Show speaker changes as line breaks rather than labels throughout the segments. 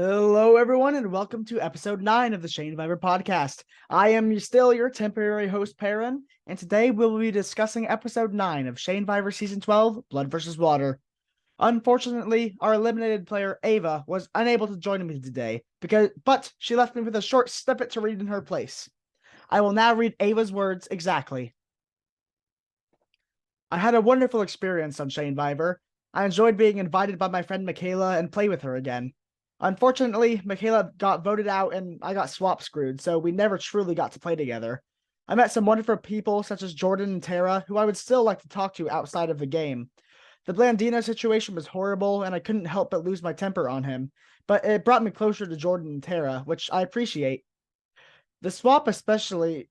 Hello, everyone, and welcome to episode 9 of the Shanevivor podcast. I am still your temporary host, Perrin, and today we'll be discussing episode 9 of Shanevivor Season 12, Blood vs. Water. Unfortunately, our eliminated player, Ava, was unable to join me today, but she left me with a short snippet to read in her place. I will now read Ava's words exactly. I had a wonderful experience on Shanevivor. I enjoyed being invited by my friend Michaela and play with her again. Unfortunately, Michaela got voted out and I got swap screwed, so we never truly got to play together. I met some wonderful people such as Jordan and Tara, who I would still like to talk to outside of the game. The Blandino situation was horrible, and I couldn't help but lose my temper on him, but it brought me closer to Jordan and Tara, which I appreciate. The swap, especially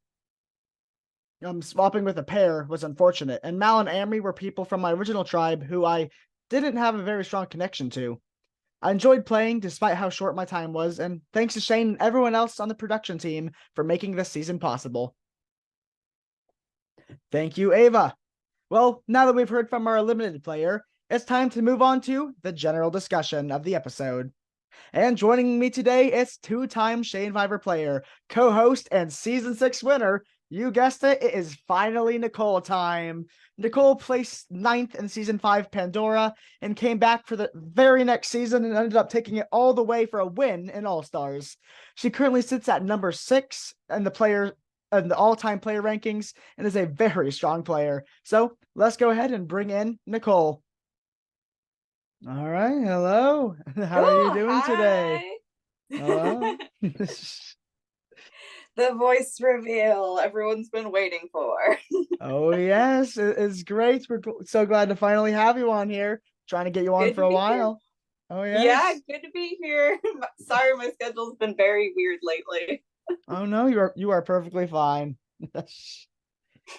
swapping with a pair, was unfortunate, and Mal and Amri were people from my original tribe who I didn't have a very strong connection to. I enjoyed playing despite how short my time was, and thanks to Shane and everyone else on the production team for making this season possible. Thank you, Ava. Well, now that we've heard from our eliminated player, it's time to move on to the general discussion of the episode. And joining me today is two-time Shanevivor player, co-host, and season 6 winner. You guessed it, it is finally Nicole time. Nicole placed 9th in season 5 Pandora and came back for the very next season and ended up taking it all the way for a win in All Stars. She currently sits at number 6 in the all-time player rankings and is a very strong player. So let's go ahead and bring in Nicole. All right, hello. How are you doing today? Hello.
The voice reveal everyone's been waiting for.
Oh yes, it's great. We're so glad to finally have you on here. Trying to get you on
Good
for
to
a
be here.
while. Oh
Yeah,
yes.
good to be here. Sorry, my schedule's been very weird lately.
Oh no, you are perfectly fine.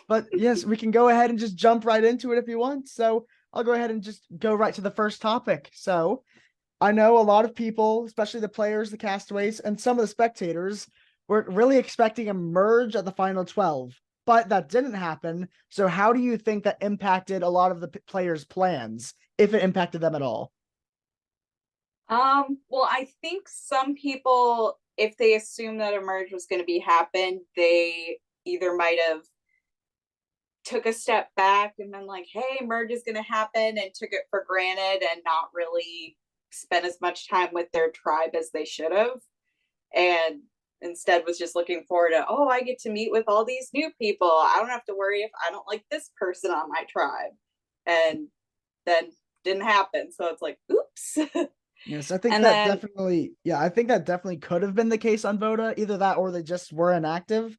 But yes, we can go ahead and just jump right into it if you want. So I'll go ahead and just go right to the first topic. So I know a lot of people, especially the players, the castaways, and some of the spectators, were really expecting a merge at the final 12, but that didn't happen. So, how do you think that impacted a lot of the players' plans, if it impacted them at all?
Well, I think some people, if they assumed that a merge was going to be happen, they either might have took a step back and been like, hey, merge is going to happen, and took it for granted and not really spent as much time with their tribe as they should have. And instead was just looking forward to, oh, I get to meet with all these new people. I don't have to worry if I don't like this person on my tribe. And then didn't happen. So it's like, oops.
Yes, I think
And
that
then,
definitely, yeah, I think that definitely could have been the case on Voda. Either that or they just were inactive,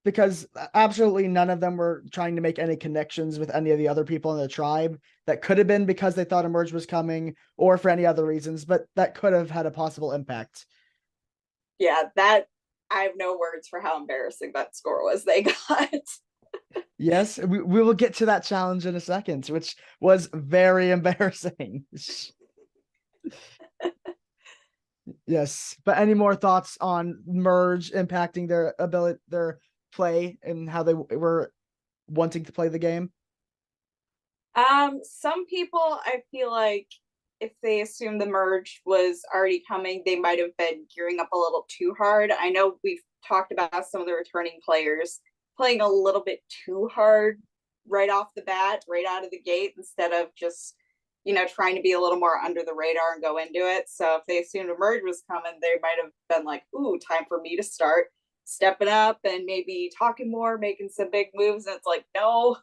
because absolutely none of them were trying to make any connections with any of the other people in the tribe. That could have been because they thought a merge was coming or for any other reasons, but that could have had a possible impact.
yeah, that I have no words for how embarrassing that score was they got.
Yes, we will get to that challenge in a second, which was very embarrassing. Yes, but any more thoughts on merge impacting their ability, their play, and how they were wanting to play the game?
Some people I feel like if they assumed the merge was already coming, they might have been gearing up a little too hard. I know we've talked about some of the returning players playing a little bit too hard right off the bat, right out of the gate, instead of just, trying to be a little more under the radar and go into it. So if they assumed a merge was coming, they might have been like, ooh, time for me to start stepping up and maybe talking more, making some big moves. And it's like, no,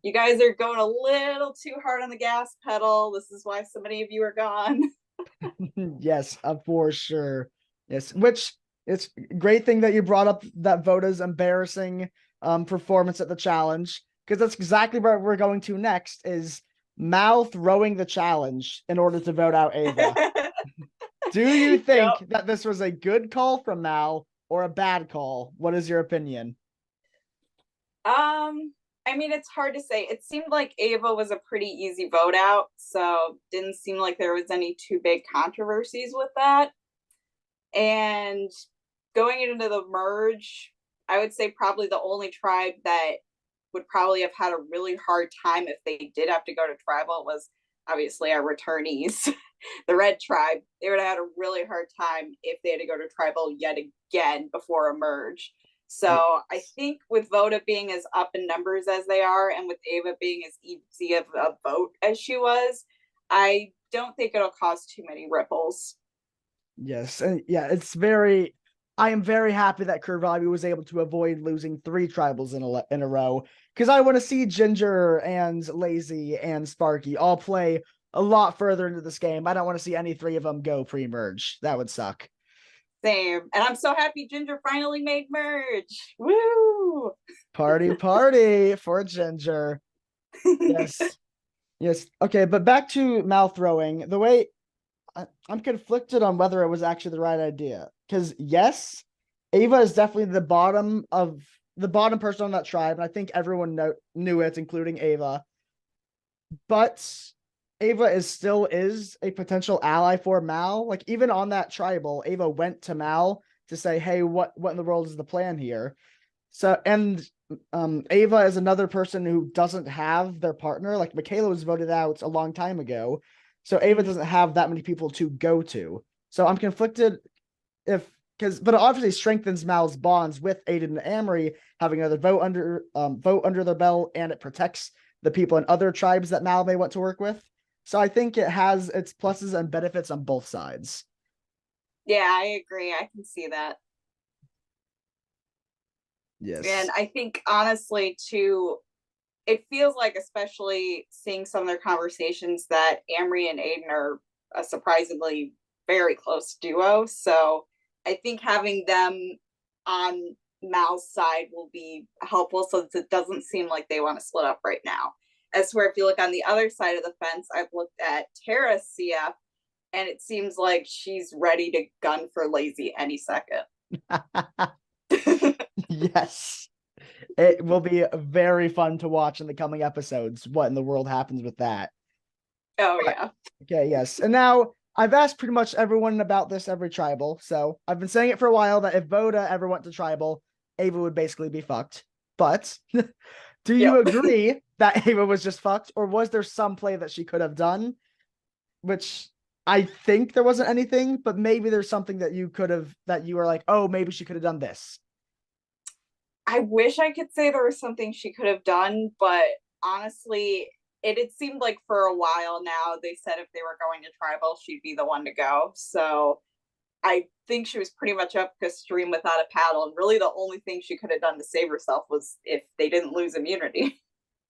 you guys are going a little too hard on the gas pedal. This is why so many of you are gone.
Yes, for sure. Yes, which it's a great thing that you brought up that Voda's embarrassing performance at the challenge, because that's exactly where we're going to next is Mal throwing the challenge in order to vote out Ava. Do you think
Yep.
that this was a good call from Mal or a bad call? What is your opinion?
I mean, it's hard to say. It seemed like Ava was a pretty easy vote out, so didn't seem like there was any too big controversies with that. And going into the merge, I would say probably the only tribe that would probably have had a really hard time if they did have to go to tribal was obviously our returnees. the red tribe, they would have had a really hard time if they had to go to tribal yet again before a merge. So I think with Voda being as up in numbers as they are, and with Ava being as easy of a vote as she was, I don't think it'll cause too many ripples.
Yes, and yeah, I am very happy that Kurvali was able to avoid losing 3 tribals in a row, because I want to see Ginger and Lazy and Sparky all play a lot further into this game. I don't want to see any 3 of them go pre-merge. That would suck.
Same. And I'm so happy Ginger finally made merge. Woo!
Party, party for Ginger. Yes. Yes. Okay, but back to Mal throwing. The way I'm conflicted on whether it was actually the right idea. Because yes, Ava is definitely the bottom person on that tribe, and I think everyone knew it, including Ava. But Ava is a potential ally for Mal. Like, even on that tribal, Ava went to Mal to say, "Hey, what in the world is the plan here?" So, and Ava is another person who doesn't have their partner. Like, Michaela was voted out a long time ago, so Ava doesn't have that many people to go to. So I'm conflicted but it obviously strengthens Mal's bonds with Aiden and Amory having another vote under their belt, and it protects the people in other tribes that Mal may want to work with. So I think it has its pluses and benefits on both sides.
Yeah, I agree. I can see that.
Yes.
And I think honestly too, it feels like, especially seeing some of their conversations, that Amory and Aiden are a surprisingly very close duo. So I think having them on Mal's side will be helpful, so that it doesn't seem like they want to split up right now. As where if you look on the other side of the fence, I've looked at Tara's CF, and it seems like she's ready to gun for Lazy any second.
Yes. It will be very fun to watch in the coming episodes. What in the world happens with that?
Oh
But,
yeah.
okay, yes. And now I've asked pretty much everyone about this every tribal. So I've been saying it for a while that if Voda ever went to tribal, Ava would basically be fucked. But do you
Yep.
agree that Ava was just fucked, or was there some play that she could have done? Which I think there wasn't anything, but maybe there's something that you were like, oh, maybe she could have done this.
I wish I could say there was something she could have done, but honestly, it had seemed like for a while now they said if they were going to tribal, she'd be the one to go. So I think she was pretty much up a stream without a paddle. And really the only thing she could have done to save herself was if they didn't lose immunity.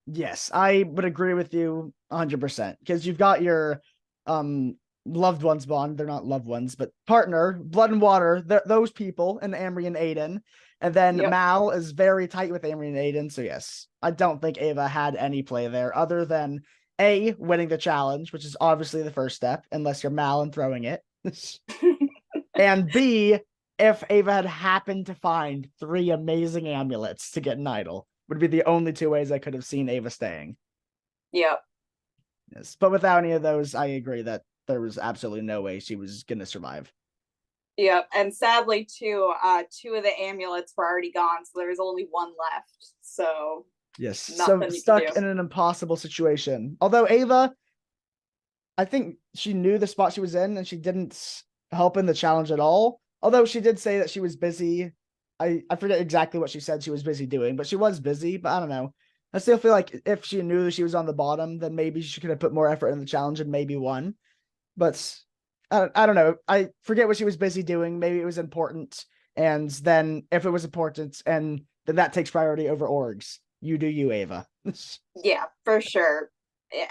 Yes, I would agree with you 100%, because you've got your um loved ones bond. They're not loved ones, but partner, blood and water, those people, and Amory and Aiden. And then
Yep.
Mal is very tight with Amory and Aiden. So yes, I don't think Ava had any play there other than A, winning the challenge, which is obviously the first step, unless you're Mal and throwing it. And B, if Ava had happened to find 3 amazing amulets to get an idol, would be the only 2 ways I could have seen Ava staying.
Yep.
Yes, but without any of those, I agree that there was absolutely no way she was going to survive.
Yep. And sadly too, 2 of the amulets were already gone, so there's only 1 left. So
Yes, so
nothing you can
stuck
do.
in an impossible situation. Although Ava, I think she knew the spot she was in and she didn't help in the challenge at all. Although she did say that she was busy. I forget exactly what she said she was busy doing, but she was busy. But I don't know. I still feel like if she knew that she was on the bottom, then maybe she could have put more effort in the challenge and maybe won. But I don't know. I forget what she was busy doing. Maybe it was important. And then if it was important, and then that takes priority over orgs. You do you, Ava.
Yeah, for sure.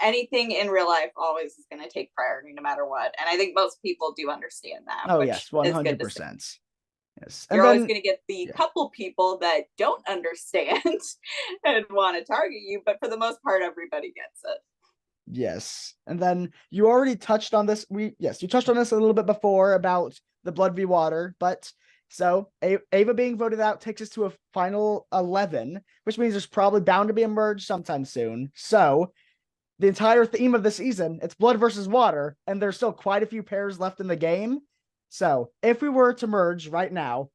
Anything in real life always is going to take priority no matter what. And I think most people do understand that,
Oh
which
yes,
is good to see.
100%. Yes. And
You're always
then
going to get the
yeah.
couple people that don't understand and want to target you, but for the most part, everybody gets it.
Yes. And then you already touched on this. You touched on this a little bit before about the blood v water, but so Ava being voted out takes us to a final 11, which means there's probably bound to be a merge sometime soon. So the entire theme of the season, it's blood versus water, and there's still quite a few pairs left in the game. So if we were to merge right now,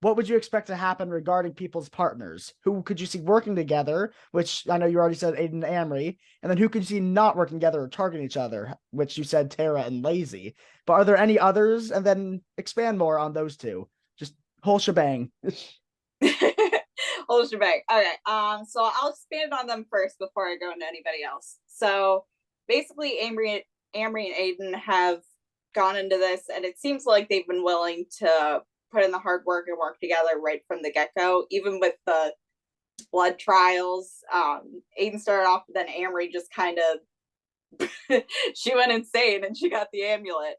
what would you expect to happen regarding people's partners? Who could you see working together, which I know you already said Aiden and Amory, and then who could you see not working together or targeting each other, which you said Tara and Lazy. But are there any others? And then expand more on those two. Just whole shebang.
Whole shebang. Okay. So I'll expand on them first before I go into anybody else. So basically, Amory and Aiden have gone into this, and it seems like they've been willing to put in the hard work and work together right from the get-go, even with the blood trials. Aiden started off, but then Amory just kind of she went insane and she got the amulet.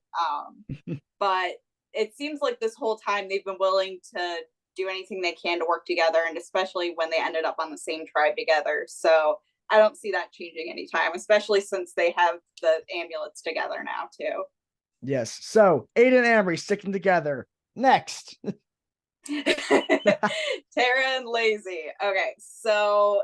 But it seems like this whole time they've been willing to do anything they can to work together, and especially when they ended up on the same tribe together. So I don't see that changing anytime, especially since they have the amulets together now too.
Yes. So Aiden and Amory sticking together. Next.
Tara and Lazy. Okay, so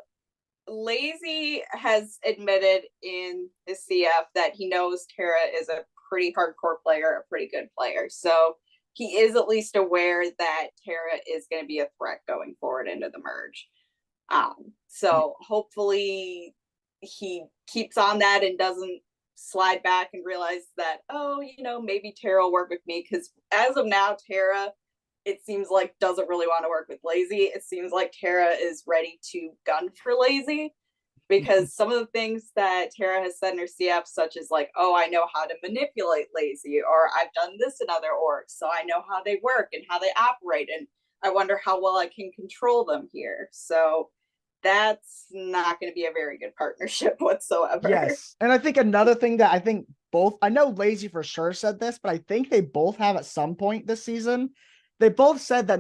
Lazy has admitted in the CF that he knows Tara is a pretty hardcore player, a pretty good player. So he is at least aware that Tara is going to be a threat going forward into the merge. So hopefully he keeps on that and doesn't slide back and realize that, oh, maybe Tara will work with me. Because as of now, Tara, it seems like, doesn't really want to work with Lazy. It seems like Tara is ready to gun for Lazy, because some of the things that Tara has said in her CF, such as like, oh, I know how to manipulate Lazy, or I've done this in other orgs, so I know how they work and how they operate, and I wonder how well I can control them here. So that's not going to be a very good partnership whatsoever.
Yes. And I think another thing that I know Lazy for sure said this, but I think they both have at some point this season. They both said that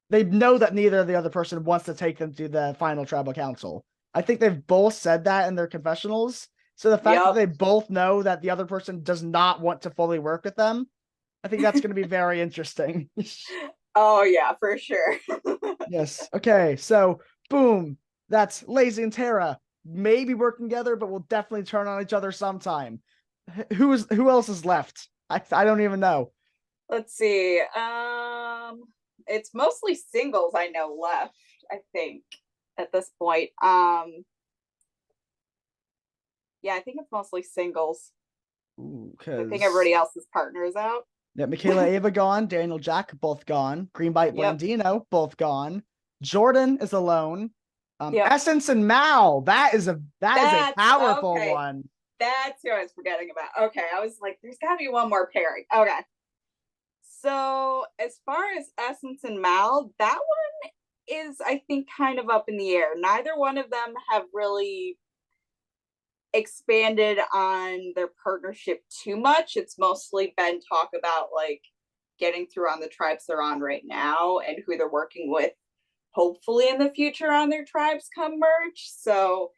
they know that neither of the other person wants to take them to the final tribal council. I think they've both said that in their confessionals. So the fact that they both know that the other person does not want to fully work with them, I think that's going to be very interesting.
Oh, yeah, for sure.
Yes. Okay. So, boom. That's Lazy and Tara. Maybe working together, but we'll definitely turn on each other sometime. Who else is left? I don't even know.
Let's see. It's mostly singles I know left, I think, at this point. Yeah, I think it's mostly singles. I think everybody else's partner is out.
Yeah, Michaela Ava gone, Daniel Jack both gone, Greenbite Blandino both gone. Jordan is alone. Essence and Mal. That is a powerful one.
That's who I was forgetting about. Okay, I was like, there's gotta be one more pairing. Okay. So as far as Essence and Mal, that one is, I think, kind of up in the air. Neither one of them have really expanded on their partnership too much. It's mostly been talk about like getting through on the tribes they're on right now and who they're working with, hopefully in the future on their tribes come merge. So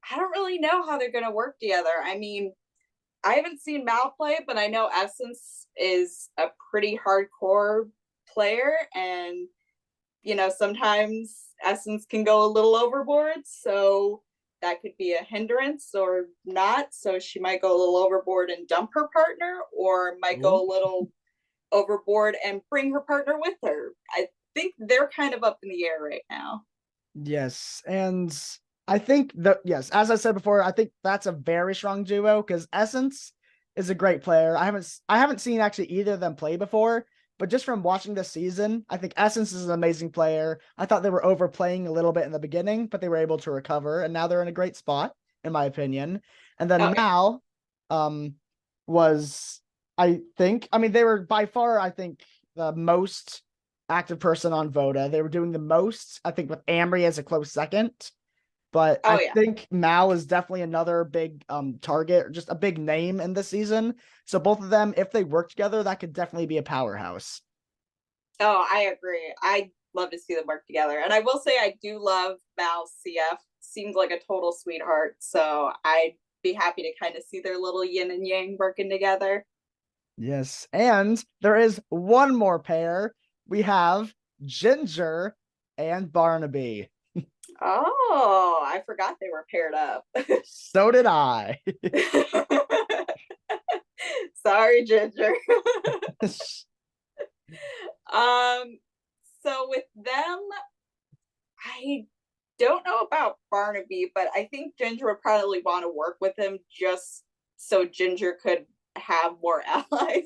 I don't really know how they're going to work together. I mean, I haven't seen Mal play, but I know Essence is a pretty hardcore player, and sometimes Essence can go a little overboard, so that could be a hindrance or not. So she might go a little overboard and dump her partner, or might go a little overboard and bring her partner with her. I think they're kind of up in the air right now.
Yes, and I think that, yes, as I said before, I think that's a very strong duo because Essence is a great player. I haven't seen actually either of them play before, but just from watching this season, I think Essence is an amazing player. I thought they were overplaying a little bit in the beginning, but they were able to recover, and now they're in a great spot, in my opinion. And then Mal, was, I think, they were by far, I think, the most active person on Voda. They were doing the most, I think, with Amory as a close second. But I think Mal is definitely another big target, or just a big name in this season. So both of them, if they work together, that could definitely be a powerhouse.
Oh, I agree. I'd love to see them work together. And I will say I do love Mal's CF. Seems like a total sweetheart. So I'd be happy to kind of see their little yin and yang working together.
Yes. And there is one more pair. We have Ginger and Barnaby.
Oh, I forgot they were paired up.
So did I.
Sorry, Ginger. Um, so with them, I don't know about Barnaby, but I think Ginger would probably want to work with him just so Ginger could have more allies.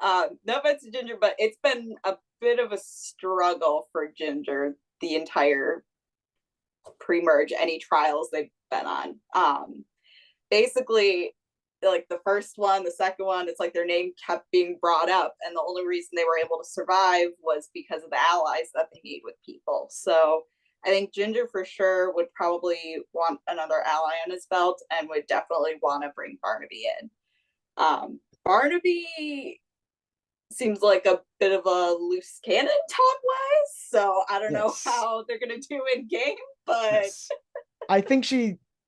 No offense to Ginger, but it's been a bit of a struggle for Ginger the entire pre-merge, any trials they've been on. Basically, like the first one, the second one, it's like their name kept being brought up, and the only reason they were able to survive was because of the allies that they made with people. So I think Ginger for sure would probably want another ally on his belt and would definitely want to bring Barnaby in. Barnaby seems like a bit of a loose cannon talk wise, so I don't know
Yes.
how they're gonna do in game, but
Yes. I think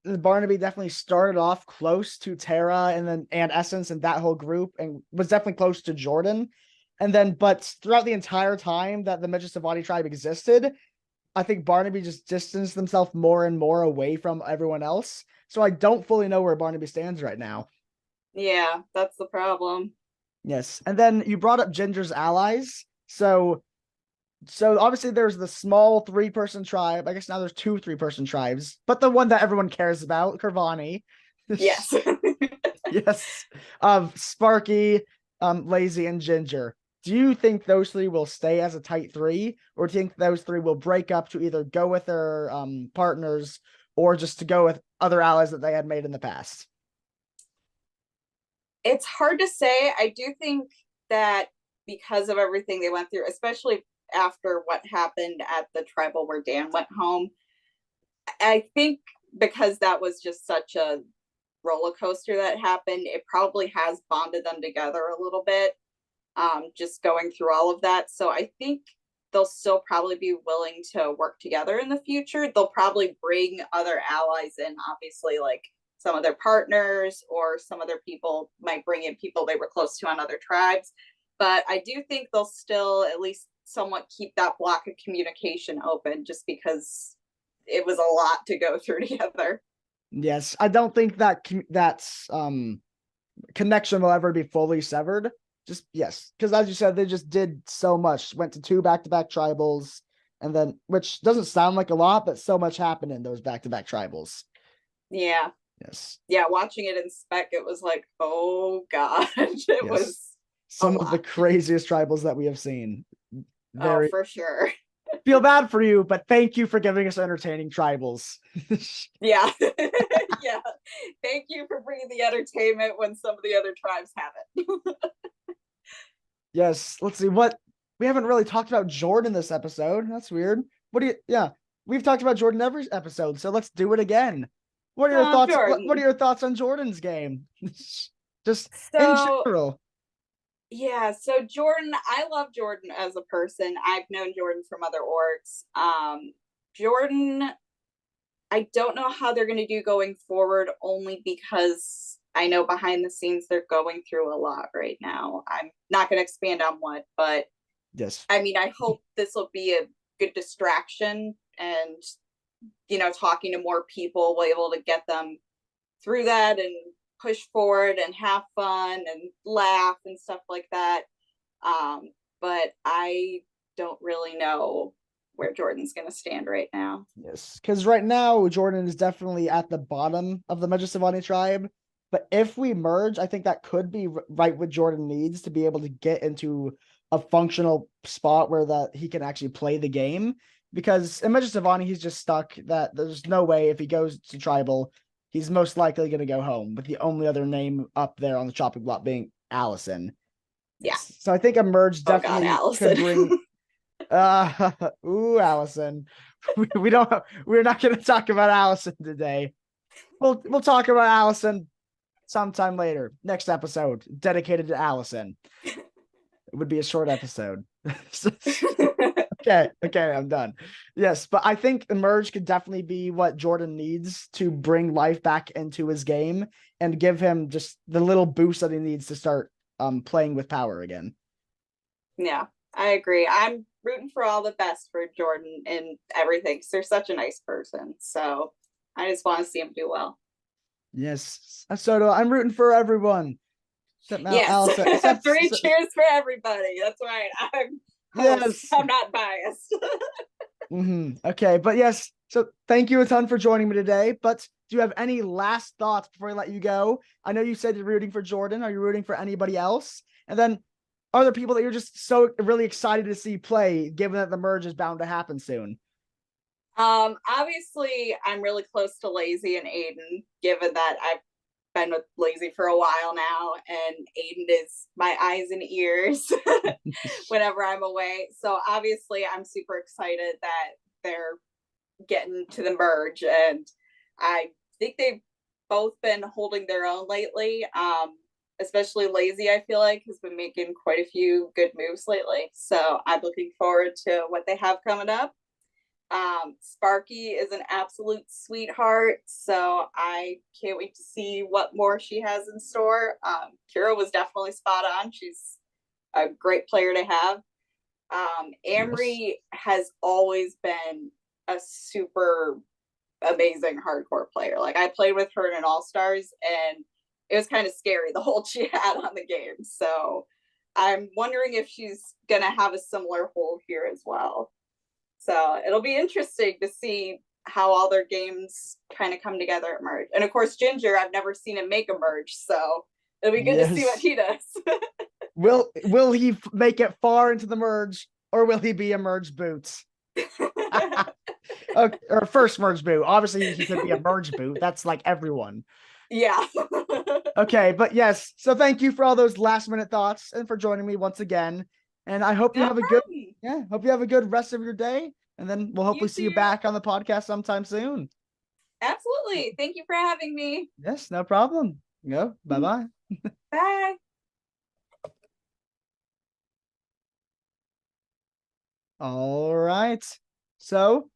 Barnaby definitely started off close to Tara and Essence and that whole group and was definitely close to Jordan. And then, but throughout the entire time that the Medjugorje tribe existed, I think Barnaby just distanced himself more and more away from everyone else. So I don't fully know where Barnaby stands right now.
yeah, that's the problem.
Yes. And then you brought up Ginger's allies. So obviously there's the small 3-person tribe. I guess now there's 2 3-person tribes, but the one that everyone cares about, Kervani.
Yes.
Yes. Of Sparky, Lazy, and Ginger. Do you think those 3 will stay as a tight 3, or do you think those 3 will break up to either go with their partners or just to go with other allies that they had made in the past?
It's hard to say. I do think that because of everything they went through, especially after what happened at the tribal where Dan went home, I think because that was just such a roller coaster that happened, it probably has bonded them together a little bit, just going through all of that. So I think they'll still probably be willing to work together in the future. They'll probably bring other allies in, obviously, like some of their partners or some other people might bring in people they were close to on other tribes. But I do think they'll still at least somewhat keep that block of communication open just because it was a lot to go through together.
Yes, I don't think that's connection will ever be fully severed. Just yes, because as you said, they just did so much. Went to 2 back-to-back tribals, and then which doesn't sound like a lot, but so much happened in those back-to-back tribals.
Yeah.
Yes.
Yeah, watching it in spec, it was like, oh gosh, it
Yes.
was a
Some of the
lot.
craziest tribals that we have seen.
Oh,
Very
for sure.
feel bad for you, but thank you for giving us entertaining tribals.
Yeah. Yeah. Thank you for bringing the entertainment when some of the other tribes haven't.
Yes. Let's see what we haven't really talked about Jordan this episode. That's weird. What do you yeah, we've talked about Jordan every episode, so let's do it again. What are your
Oh,
thoughts? What are
Jordan.
your thoughts on Jordan's game? Just in
So,
general.
yeah, so Jordan, I love Jordan as a person. I've known Jordan from other orgs. Jordan, I don't know how they're going to do going forward only because I know behind the scenes they're going through a lot right now. I'm not going to expand on what, but
Yes.
I mean, I hope this will be a good distraction and, talking to more people will be able to get them through that and push forward and have fun and laugh and stuff like that. But I don't really know where Jordan's going to stand right now.
Yes. Because right now, Jordan is definitely at the bottom of the Medjugorje tribe. But if we merge, I think that could be right what Jordan needs to be able to get into a functional spot where that he can actually play the game. Because in Medjugorje, he's just stuck that there's no way if he goes to tribal, he's most likely going to go home. With the only other name up there on the chopping block being Allison.
Yeah.
Yes. So I think a merge
Oh God,
definitely could
Allison.
bring ooh, Allison. We don't we're not gonna talk about Allison today. We'll talk about Allison sometime later. Next episode dedicated to Allison. It would be a short episode. Okay, I'm done. Yes, but I think Emerge could definitely be what Jordan needs to bring life back into his game and give him just the little boost that he needs to start playing with power again.
Yeah, I agree. I'm rooting for all the best for Jordan and everything because they're such a nice person. So I just want to see him do well.
Yes, so I'm rooting for everyone. Except now,
Yes,
Allison. Except
3 cheers for everybody. That's right. I'm host.
Yes.
I'm not biased.
Okay, but yes, so thank you a ton for joining me today. But do you have any last thoughts before I let you go? I know you said you're rooting for Jordan. Are you rooting for anybody else? And then are there people that you're just so really excited to see play, given that the merge is bound to happen soon?
Obviously, I'm really close to Lazy and Aiden, given that I've been with Lazy for a while now, and Aiden is my eyes and ears whenever I'm away. So obviously, I'm super excited that they're getting to the merge, and I think they've both been holding their own lately. Especially Lazy, I feel like, has been making quite a few good moves lately. So I'm looking forward to what they have coming up. Sparky is an absolute sweetheart, so I can't wait to see what more she has in store. Kira was definitely spot on. She's a great player to have. Amory has always been a super amazing hardcore player. Like, I played with her in an All Stars, and it was kind of scary, the hold she had on the game. So I'm wondering if she's gonna have a similar hold here as well. So it'll be interesting to see how all their games kind of come together at merge. And of course, Ginger, I've never seen him make a merge, so it'll be good to see what he does.
Will he make it far into the merge, or will he be a merge boots? Okay, or first merge boot. Obviously, he could be a merge boot. That's like everyone.
Yeah.
Okay, but yes. So thank you for all those last minute thoughts and for joining me once again. And I hope you
No
have a good
problem.
hope you have a good rest of your day. And then we'll
You
hopefully see you
too.
back on the podcast sometime soon.
Absolutely. Thank you for having me.
Yes, no problem. Go. Bye-bye.
Bye.
All right. So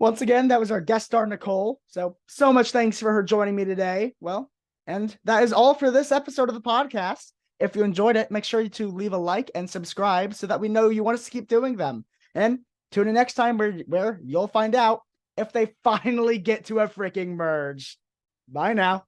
once again, that was our guest star, Nicole. So much thanks for her joining me today. Well, and that is all for this episode of the podcast. If you enjoyed it, make sure to leave a like and subscribe so that we know you want us to keep doing them. And tune in next time where you'll find out if they finally get to a freaking merge. Bye now.